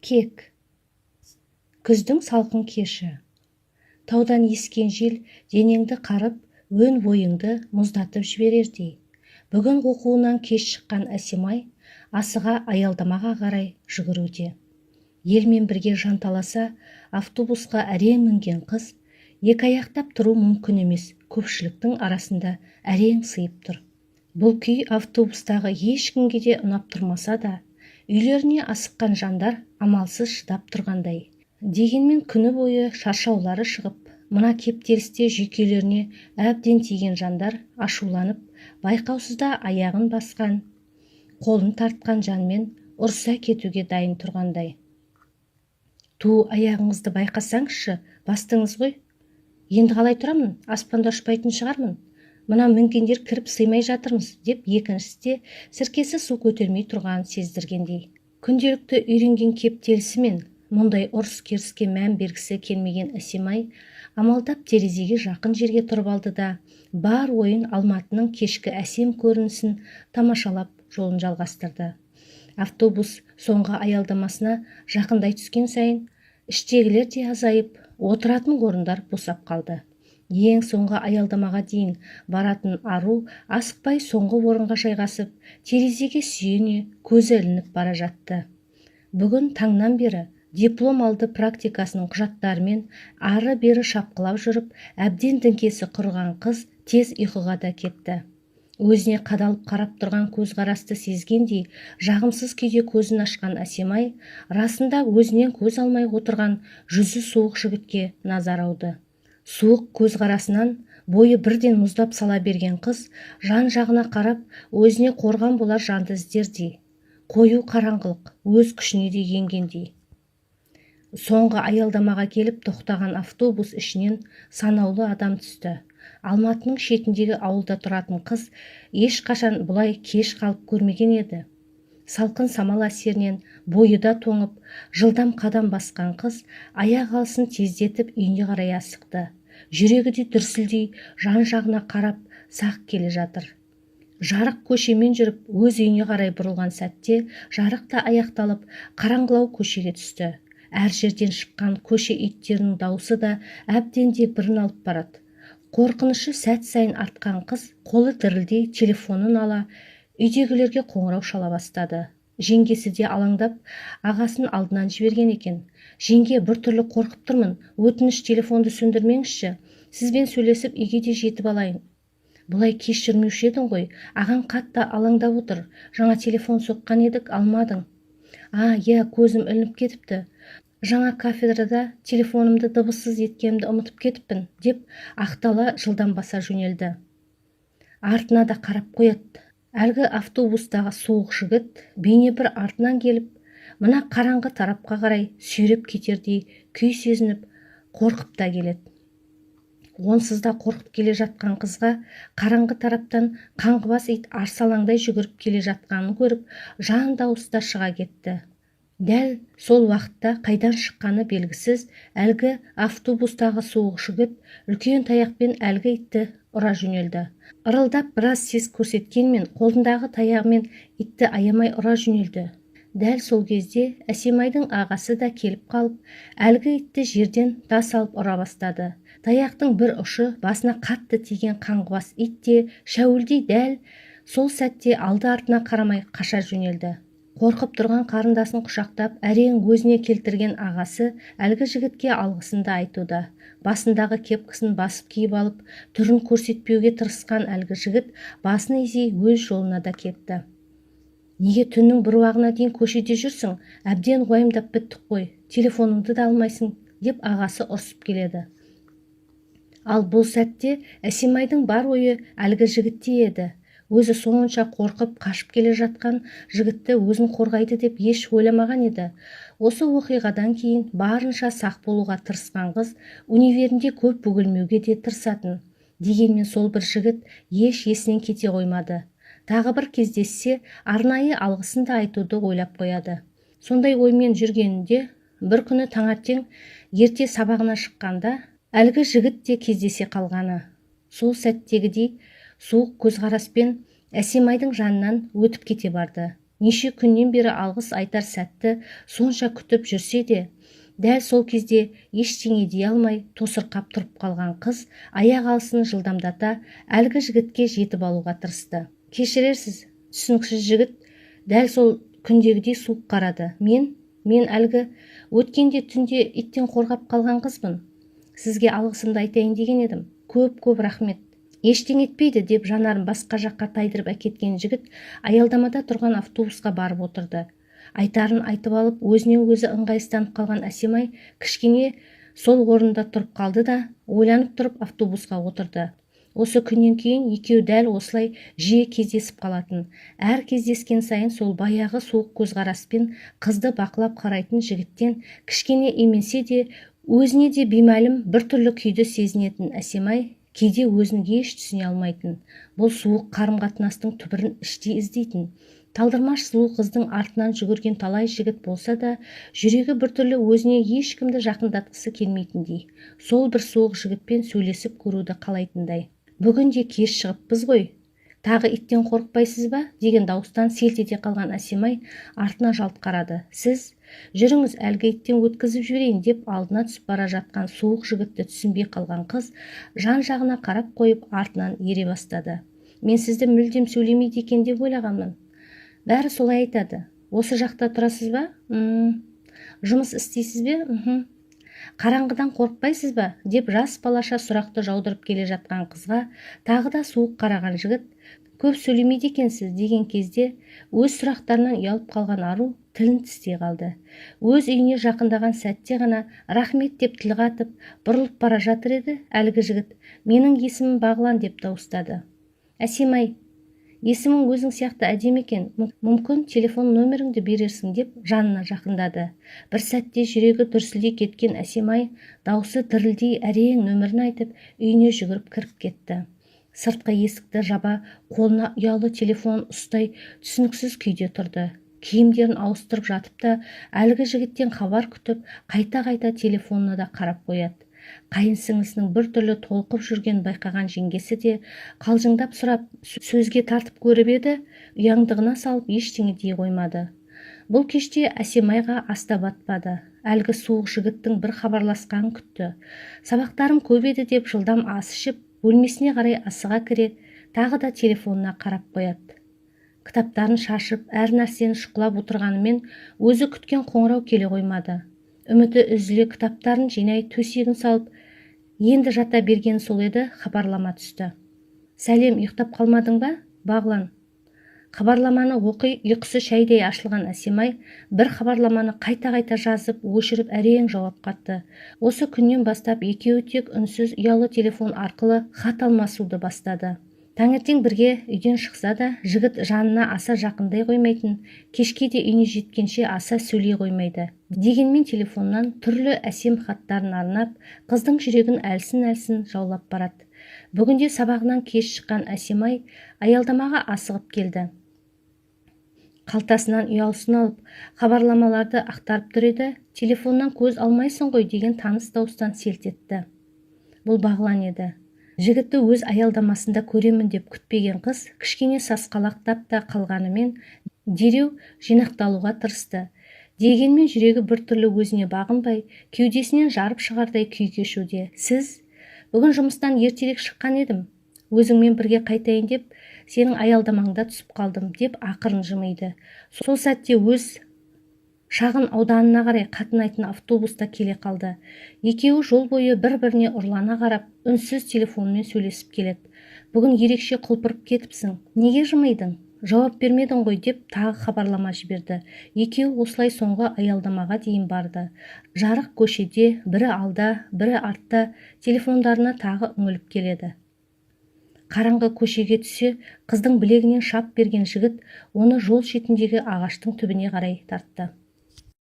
Кек. Күздің салқын кеші. Таудан ескен жел денеңді қарып, өн бойыңды мұздатып жіберердей. Бүгін оқуынан кеш шыққан Әсемай асыға аялдамаға қарай жүгіруде. Елмен бірге жанталаса автобусқа әрең мінген қыз екі аяқтап тұру мүмкін емес, көпшіліктің арасында әрең сыйып тұр. Бұл күй автобустағы ешкімге де ұнап тұрмаса да, үйлеріне асыққан жандар амалсыз шыдап тұрғандай. Дегенмен күні бойы шаршаулары шығып, мына кептелісте жүйкелеріне әбден тиген жандар ашуланып, байқаусызда аяғын басқан, қолын тартқан жанмен ұрса кетуге дайын тұрғандай. Ту, аяғыңызды байқасаңызшы, бастыңыз ғой. Енді қалай тұрамын? Аспанда ұшпайтын шығармын. Мына мінгендер кіріп сыймай жатырмыз, деп екіншісі де сіркесі су көтермей тұрғанын сездіргендей. Күнделікті үйренген кептелісімен мұндай ұрыс-керіске мән бергісі келмеген Әсемай амалдап терезеге жақын жерге тұрып алды да, бар ойын Алматының кешкі әсем көрінісін тамашалап жолын жалғастырды. Автобус соңғы аялдамасына жақындай түскен сайын іштегілер де азайып, отыратын орындар босап қалды. Ең соңғы аялдамаға дейін баратын ару асықпай соңғы орынға жайғасып, терезеге сүйене көзі ілініп бара жатты. Бүгін таңнан бері диплом алды практикасының құжаттарымен ары-бері шапқылап жүріп, әбден діңкесі құрған қыз тез ұйқыға да кетті. Өзіне қадалып қарап тұрған көзқарасты сезгендей, жағымсыз күйде көзін ашқан Әсемай расында өзінен көз алмай отырған жүзі суық жігітке назар ауды. Суық көзқарасынан бойы бірден мұздап сала берген қыз жан-жағына қарап, өзіне қорған болар жанды іздердей. Қою қараңғылық өз күшіне де енгендей. Соңғы аялдамаға келіп тоқтаған автобус ішінен санаулы адам түсті. Алматының шетіндегі ауылда тұратын қыз ешқашан бұлай кеш қалып көрмеген еді. Салқын самал әсерінен бойы да тоңып, жылдам қадам басқан қыз аяқ алысын тездетіп үйіне қарай асықты. Жүрегі де дүрсілдей жан-жағына қарап сақ келе жатыр. Жарық көшемен жүріп, өз үйіне қарай бұрылған сәтте жарық та аяқталып, қараңғылау көшеге түсті. Әр жерден шыққан көше иттерінің дауысы да әбден дегбірін алып барады. Қорқынышы сәт сайын артқан қыз қолы дірілдей телефонын ала, үйдегілерге қоңырау шала бастады. Жеңгесі де алаңдап, ағасын алдынан жіберген екен. Жеңге, біртүрлі қорқып тұрмын, өтініш телефонды сөндірмеңізші, сізбен сөйлесіп үйге де жетіп алайын. Бұлай кеш жүрмеуші едің ғой, ағаң қатты алаңдап отыр, жаңа телефон соққан едік, алмадың. Иә, көзім ілініп кетіпті. Жаңа кафедрада телефонымды дыбыссыз еткенімді ұмытып кетіппін, деп ақтала жылдам баса жөнелді. Артына да қарап қояды. Әлгі автобустағы суық жігіт бейне бір артынан келіп, мына қараңғы тарапқа қарай сүйреп кетердей күй сезініп, қорқып та келеді. Онсыз да қорқып келе жатқан қызға қараңғы тараптан қаңғыбас ит арсалаңдай жүгіріп келе жатқанын көріп, жан дауысы да шыға кетті. Дәл сол уақытта қайдан шыққаны белгісіз әлгі автобустағы суық жігіт үлкен таяқпен әлгі итті ұра жөнелді. Ырылдап біраз сес көрсеткенмен қолындағы таяғымен итті аямай ұра жөнелді. Дәл сол кезде Әсемайдың ағасы да келіп қалып, әлгі итті жерден тас алып ұра бастады. Таяқтың бір ұшы басына қатты тиген қаңғыбас ит те шәуілдей дәл сол сәтте алды-артына қарамай қаша жөнелді. Қорқып тұрған қарындасын құшақтап, әрең өзіне келтірген ағасы әлгі жігітке алғысын да айтуда. Басындағы кепкісін басып киіп алып, түрін көрсетпеуге тырысқан әлгі жігіт басын изей өз жолына да кетті. Неге түннің бір уағына дейін көшеде жүрсің? Әбден уайымдап біттік қой, телефоныңды да алмайсың, деп ағасы ұрсып келеді. Ал бұл сәтте Әсемайдың бар ойы әлгі жігітте еді. Өзі соңынша қорқып қашып келе жатқан жігітті өзін қорғайды деп еш ойламаған еді. Осы оқиғадан кейін барынша сақ болуға тырысқан қыз универінде көп бөгелмеуге де тырысатын. Дегенмен сол бір жігіт еш есінен кете қоймады. Тағы бір кездессе, арнайы алғысын да айтуды ойлап қояды. Сондай оймен жүргенінде бір күні таңертең ерте сабағына шыққанда әлгі жігіт те кездесе қалғаны. Сол сәттегідей суық көзқараспен Әсемайдың жанынан өтіп кете барды. неше күннен бері алғыс айтар сәтті сонша күтіп жүрсе де, дәл сол кезде ештеңе дей алмай тосырқап тұрып қалған қыз аяқ алысын жылдамдата әлгі жігітке жетіп алуға тырысты. Кешірерсіз, түсініксіз жігіт дәл сол күндегідей суық қарады. Мен әлгі өткенде түнде иттен қорғап қалған қызбын. Сізге алғысымды айтайын деген едім. Көп рахмет. Ештеңе етпейді деп жанарын басқа жаққа тайдырып әкеткен жігіт аялдамада тұрған автобусқа барып отырды. Айтарын айтып алып, өзіне өзі ыңғайсызданып қалған Әсемай кішкене сол орнында тұрып қалды да, ойланып тұрып автобусқа отырды. Осы күннен кейін екеуі дәл осылай жиі кездесіп қалатын. Әр кездескен сайын сол баяғы суық көзқараспен қызды бақылап қарайтын жігіттен кішкене именсе де, өзіне де беймәлім біртүрлі күйді сезінетін Әсемай кейде өзін еш түсіне алмайтын. Бұл суық қарым-қатынастың түбірін іштей іздейтін. Талдырмаш сұлу қыздың артынан жүгірген талай жігіт болса да, жүрегі біртүрлі өзіне ешкімді жақындатқысы келмейтіндей. Сол бір суық жігітпен сөйлесіп көруді қалайтындай. Бүгін де кеш шығыппыз ғой. Тағы иттен қорықпайсыз ба? Деген дауыстан селт ете қалған Әсемай артына жалт қарады. Сіз, жүріңіз әлгі иттен өткізіп жіберейін деп алдына түсіп бара жатқан суық жігітті түсінбей қалған қыз жан-жағына қарап қойып артынан ере бастады. Мен сізді мүлдем сөйлемейді екен деп ойлағанмын. Бәрі солай айтады. Осы жақта тұрасыз ба? Жұмыс істейсіз бе? Қараңғыдан қорықпайсыз ба? Деп жас балаша сұрақты жаудырып келе жатқан қызға тағы да суық қараған жігіт, көп сөйлемейді екенсіз деген кезде өз сұрақтарынан ұялып қалған ару тілін тістей қалды. Өз үйіне жақындаған сәтте ғана рахмет деп тіл қатып бұрылып бара жатыр еді әлгі жігіт. Менің есімім Бағлан деп дауыстады. Әсемай, есімің өзің сияқты әдемі екен, мүмкін телефон нөміріңді берерсің деп жанына жақындады. Бір сәтте жүрегі дүрсілдей кеткен Әсемай даусы дірілдей әрең нөмірін айтып үйіне жүгіріп кіріп кетті. Сыртқы есікті жаба қолына ұялы телефон ұстай түсініксіз күйде тұрды. Киімдерін ауыстырып жатып та әлгі жігіттен хабар күтіп қайта-қайта телефонына да қарап қояды. Қайынсіңлісінің бір түрлі толқып жүрген байқаған жеңгесі де қалжыңдап сұрап сөзге тартып көріп еді, ұяңдығына салып ештеңе дей қоймады. Бұл кеште Әсемайға аста батпады. Әлгі суық жігіттің бір хабарласқанын күтті. Сабақтарым көп еді деп жылдам ас ішіп, бөлмесіне қарай асыға кіре, тағы да телефонына қарап қояды. Кітаптарын шашып, әр нәрсені шұқылап отырғанымен өзі күткен қоңырау келе қоймады. Үміті үзіле кітаптарын жинай төсегін салып, енді жата берген сол еді, хабарлама түсті. Сәлем, ұйықтап қалмадың ба, Бағлан? Хабарламаны оқи ұйқысы шәйдей ашылған Әсемай бір хабарламаны қайта-қайта жазып, өшіріп әрең жауап қатты. Осы күннен бастап екеуі тек үнсіз ұялы телефон арқылы хат алмасуды бастады. Таңертең бірге үйден шықса да, жігіт жанына аса жақындай қоймайтын, кешке де үйіне жеткенше аса сөйлей қоймайды. Дегенмен телефоннан түрлі әсем хаттарын арнап, қыздың жүрегін әлсін-әлсін жаулап барады. Бүгінде сабағынан кеш шыққан Әсемай аялдамаға асығып келді. Қалтасынан ұялысын алып, хабарламаларды ақтарып тұр еді, телефоннан көз алмайсың ғой деген таныс дауыстан селт етті. Бұл Бағлан еді. Жігітті өз аялдамасында көремін деп күтпеген қыз кішкене сасқалақтап та қалғанымен дереу жинақталуға тырысты. Дегенмен жүрегі біртүрлі өзіне бағынбай, кеудесінен жарып шығардай күй кешуде. Сіз, бүгін жұмыстан ертерек шыққан едім. Өзіңмен бірге қайтайын деп, сенің аялдамаңда түсіп қалдым деп ақырын жымиды. Сол сәтте өз шағын ауданына қарай қатынайтын автобуста келе қалды. Екеуі жол бойы бір-біріне ұрлана қарап, үнсіз телефонмен сөйлесіп келеді. Бүгін ерекше құлпырып кетіпсің. Неге жымидың? Жауап бермедің ғой деп тағы хабарлама жіберді. Екеуі осылай соңғы аялдамаға дейін барды. Жарық көшеде, бірі алда, бірі артта, телефондарына тағы үңіліп келеді. Қараңғы көшеге түсе, қыздың білегінен шап берген жігіт оны жол шетіндегі ағаштың түбіне қарай тартты.